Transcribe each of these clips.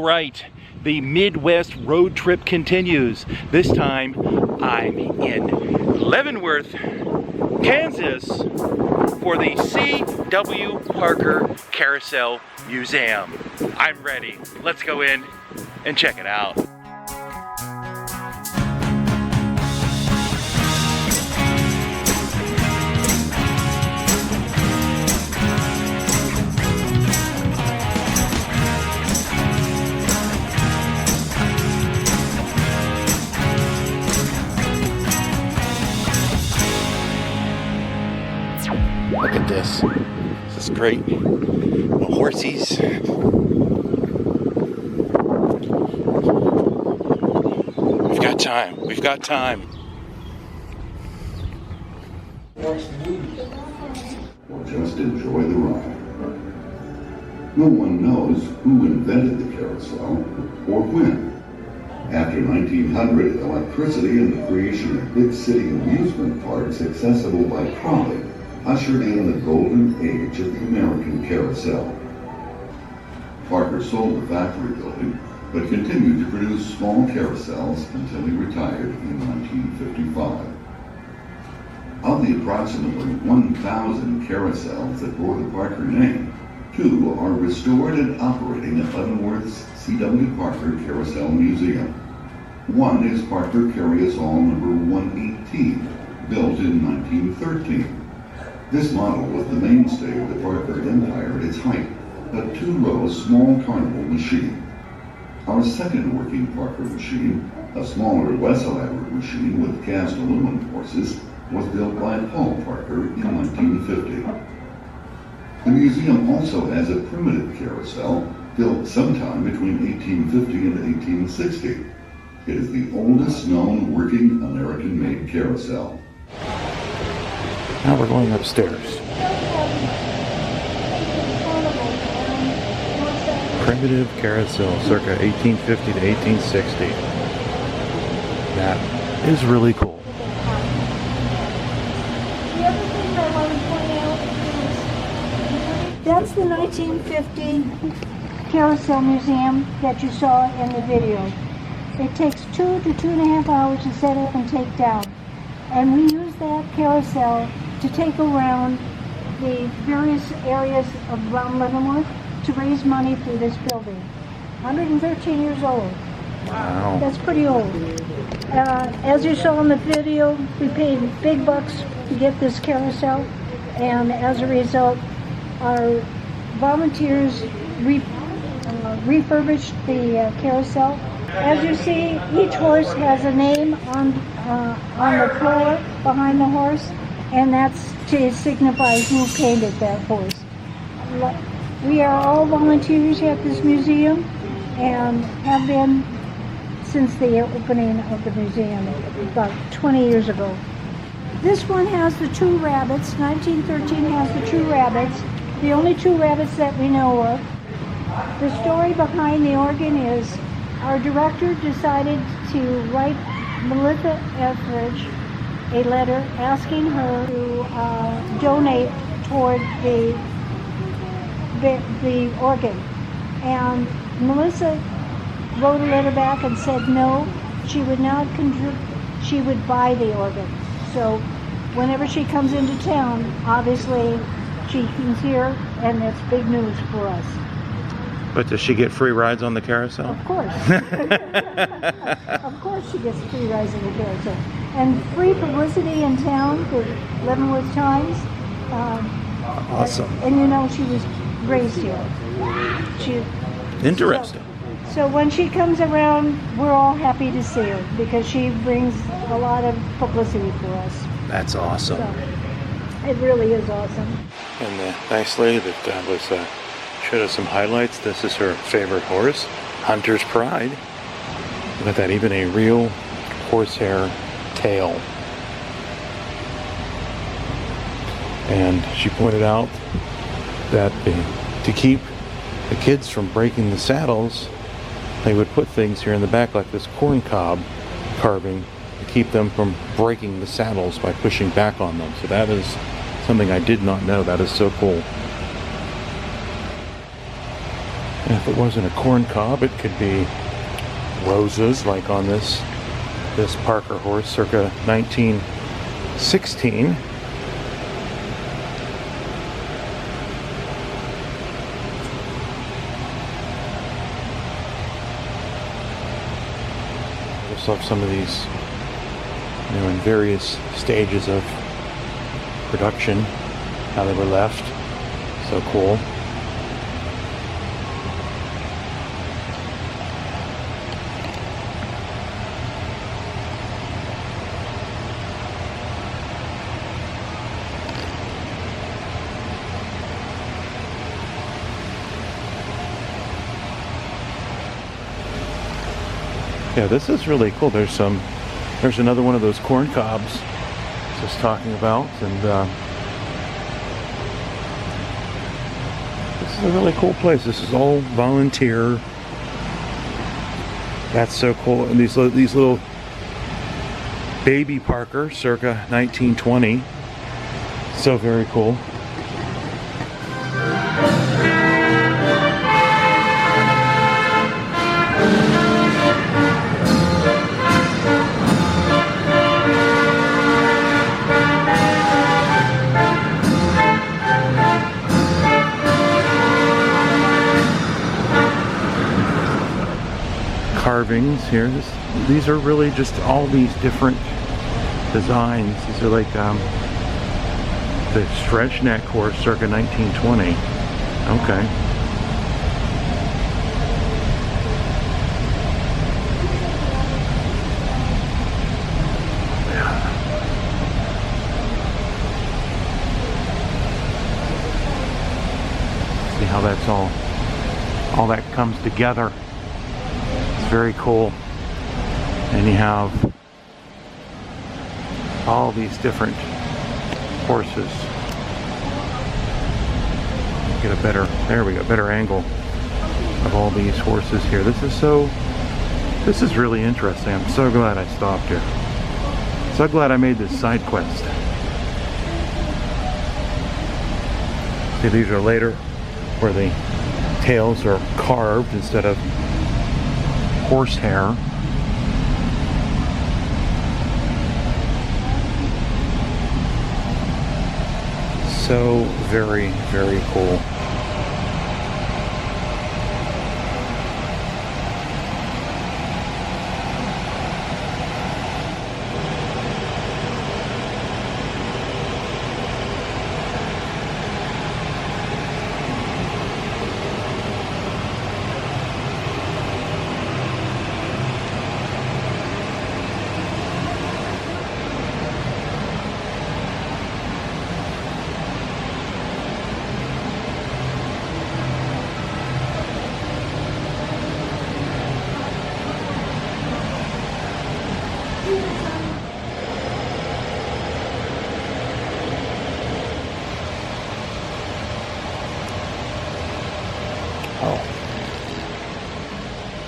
All right, the Midwest road trip continues. This time I'm in Leavenworth, Kansas for the C.W. Parker Carousel Museum. I'm ready. Let's go in and check it out. Look at this. This is great. The horsies. We've got time. We've got time. Or just enjoy the ride. No one knows who invented the carousel or when. After 1900, electricity and the creation of big city amusement parks accessible by trolley ushered in the golden age of the American carousel. Parker sold the factory building, but continued to produce small carousels until he retired in 1955. Of the approximately 1,000 carousels that bore the Parker name, 2 are restored and operating at Leavenworth's C.W. Parker Carousel Museum. One is Parker Carousel number 118, built in 1913. This model was the mainstay of the Parker Empire at its height, a 2-row small carnival machine. Our second working Parker machine, a smaller, less elaborate machine with cast aluminum horses, was built by Paul Parker in 1950. The museum also has a primitive carousel built sometime between 1850 and 1860. It is the oldest known working American-made carousel. Now we're going upstairs. Primitive carousel, circa 1850 to 1860. That is really cool. The other thing I want to point out is that's the 1950 Carousel Museum that you saw in the video. It takes 2 to 2.5 hours to set up and take down. And we use that carousel to take around the various areas around Leavenworth to raise money for this building. 113 years old. Wow. That's pretty old. As you saw in the video, we paid big bucks to get this carousel, and as a result, our volunteers refurbished the carousel. As you see, each horse has a name on the floor behind the horse, and that's to signify who painted that horse. We are all volunteers at this museum and have been since the opening of the museum about 20 years ago. This one has the 2 rabbits. 1913 has the 2 rabbits, the only 2 rabbits that we know of. The story behind the organ is our director decided to write Melissa Etheridge a letter asking her to donate toward the organ. And Melissa wrote a letter back and said no, she would not contribute, she would buy the organ. So whenever she comes into town, obviously she comes here, and that's big news for us. But does she get free rides on the carousel? Of course. Of course she gets free rides on the carousel. And free publicity in town for Leavenworth Times. Awesome. And you know she was raised here. Interesting. So when she comes around, we're all happy to see her because she brings a lot of publicity for us. That's awesome. So, it really is awesome. And the nice lady that was showed us some highlights. This is her favorite horse, Hunter's Pride. Look at that, even a real horsehair tail. And she pointed out that to keep the kids from breaking the saddles, they would put things here in the back like this corn cob carving to keep them from breaking the saddles by pushing back on them. So that is something I did not know. That is so cool. Yeah, If it wasn't a corn cob, it could be roses, like on this Parker horse, circa 1916. We also have some of these, in various stages of production, how they were left. So cool. Yeah, this is really cool. There's another one of those corn cobs just talking about, and this is a really cool place. This is all volunteer. That's so cool. And these little baby Parker, circa 1920. So very cool. Carvings here. These are really just all these different designs. These are like the stretch neck horse, circa 1920. Okay. See how that's all that comes together. Very cool. And you have all these different horses. Get a better, there we go, better angle of all these horses here. This is really interesting. I'm so glad I stopped here. So glad I made this side quest. See, these are later where the tails are carved instead of horsehair. So very, very cool.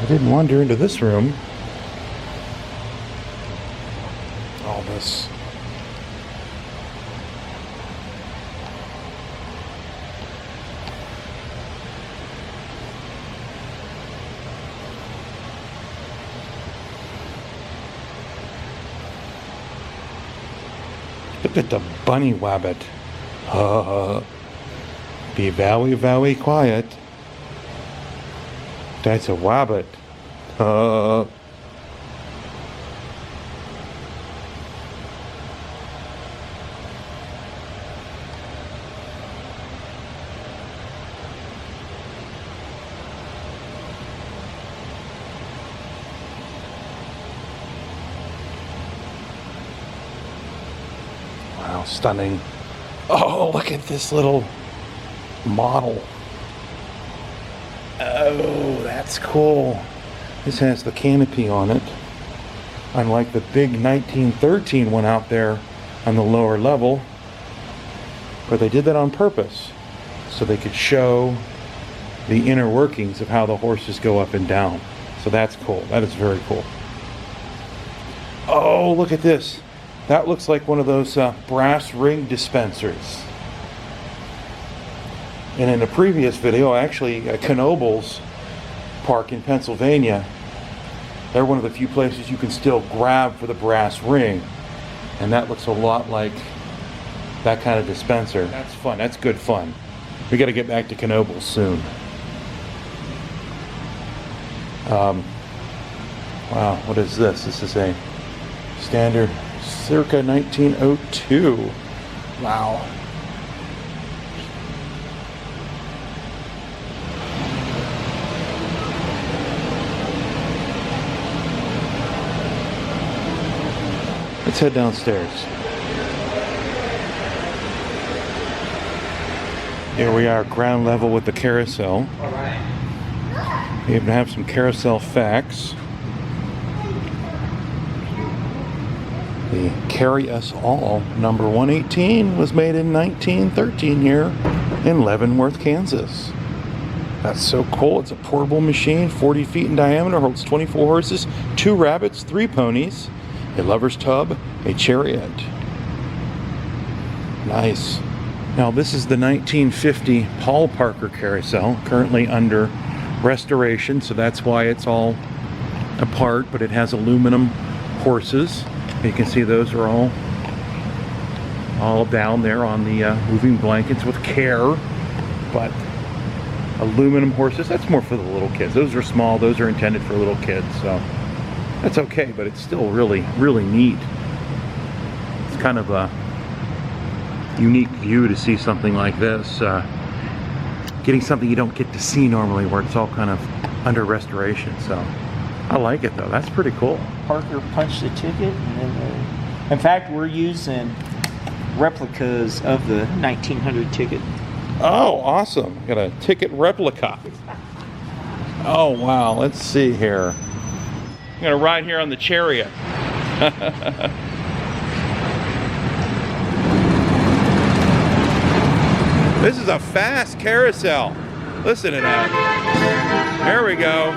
I didn't wander into this room. All this. Look at the bunny wabbit. Be very, very quiet. That's a wabbit. Wow, stunning. Oh, look at this little model. Oh, that's cool. This has the canopy on it, unlike the big 1913 one out there on the lower level. But they did that on purpose, so they could show the inner workings of how the horses go up and down. So that's cool. That is very cool. Oh, look at this. That looks like one of those brass ring dispensers. And in a previous video, actually, Knoebels park in Pennsylvania, they're one of the few places you can still grab for the brass ring. And that looks a lot like that kind of dispenser. That's fun. That's good fun. We got to get back to Knoebels soon. Wow, what is this? This is a standard circa 1902. Wow. Let's head downstairs. Here we are, ground level with the carousel. All right. We even have some carousel facts. The Carry Us All number 118 was made in 1913 here in Leavenworth, Kansas. That's so cool. It's a portable machine, 40 feet in diameter, holds 24 horses, 2 rabbits, 3 ponies, a lover's tub, a chariot. Nice. Now this is the 1950 Paul Parker carousel, currently under restoration, so that's why it's all apart, but it has aluminum horses. You can see those are all down there on the moving blankets with care, but aluminum horses, that's more for the little kids. Those are small, those are intended for little kids, so that's okay, but it's still really, really neat. It's kind of a unique view to see something like this. Getting something you don't get to see normally, where it's all kind of under restoration, so I like it though. That's pretty cool. Parker punched the ticket, and then in fact, we're using replicas of the 1900 ticket. Oh, awesome. Got a ticket replica. Oh, wow. Let's see here. I'm going to ride here on the chariot. This is a fast carousel. Listen to that. There we go.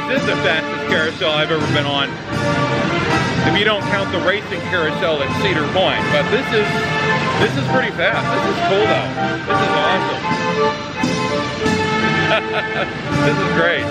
This is the fastest carousel I've ever been on, if you don't count the racing carousel at Cedar Point. But this is pretty fast. This is cool though. This is awesome. This is great.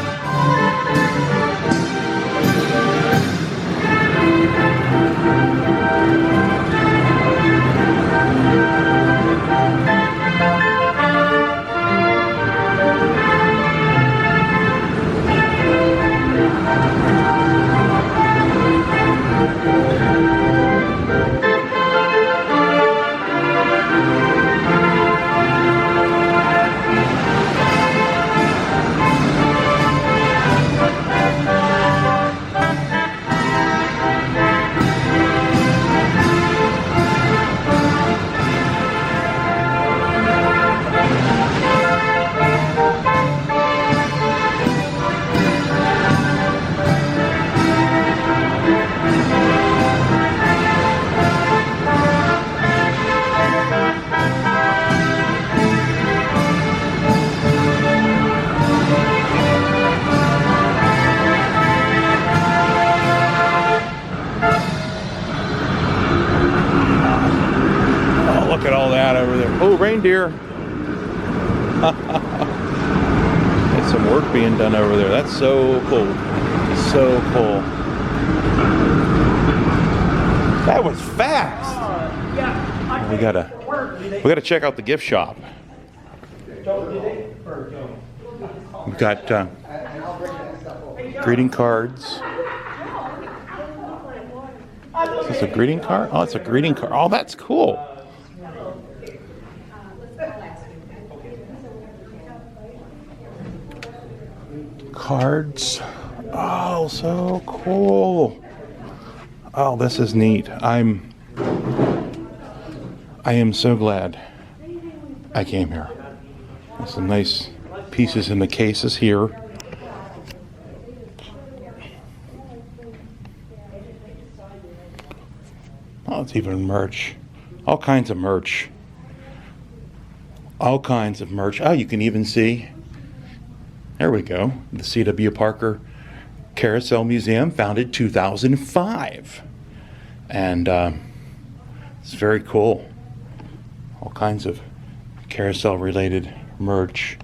Look at all that over there. Oh, reindeer. There's some work being done over there. That's so cool. So cool. That was fast. We gotta check out the gift shop. We've got greeting cards. Is this a greeting card? Oh, it's a greeting card. Oh, that's cool. Cards. Oh, so cool. Oh, this is neat. I am so glad I came here. There's some nice pieces in the cases here. Oh, it's even merch. All kinds of merch. All kinds of merch. Oh, you can even see, there we go, the C.W. Parker Carousel Museum, founded 2005. And it's very cool. All kinds of carousel related merch.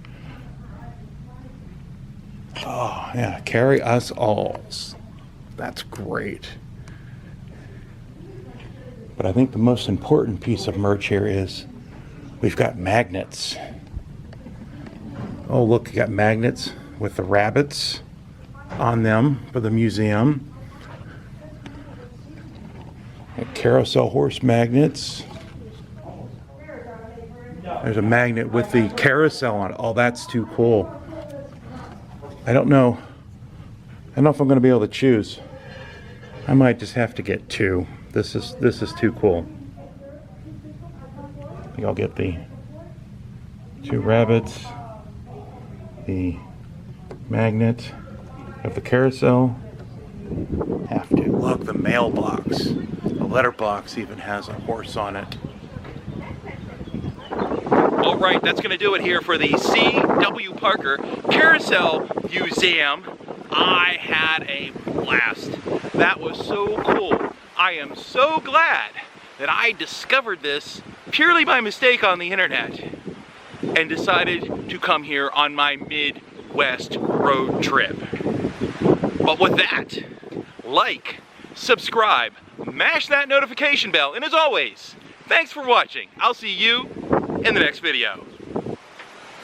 Oh, yeah, carry us alls. That's great. But I think the most important piece of merch here is we've got magnets. Oh, look, you got magnets with the rabbits on them for the museum. Carousel horse magnets. There's a magnet with the carousel on it. Oh, that's too cool. I don't know if I'm going to be able to choose. I might just have to get two. This is too cool. I think I'll get the two rabbits, the magnet of the carousel. Have to. Look, the mailbox. The letterbox even has a horse on it. All right, that's going to do it here for the C.W. Parker Carousel Museum. I had a blast. That was so cool. I am so glad that I discovered this purely by mistake on the internet and decided to come here on my Midwest road trip. But with that, like, subscribe, mash that notification bell, and as always, thanks for watching. I'll see you in the next video.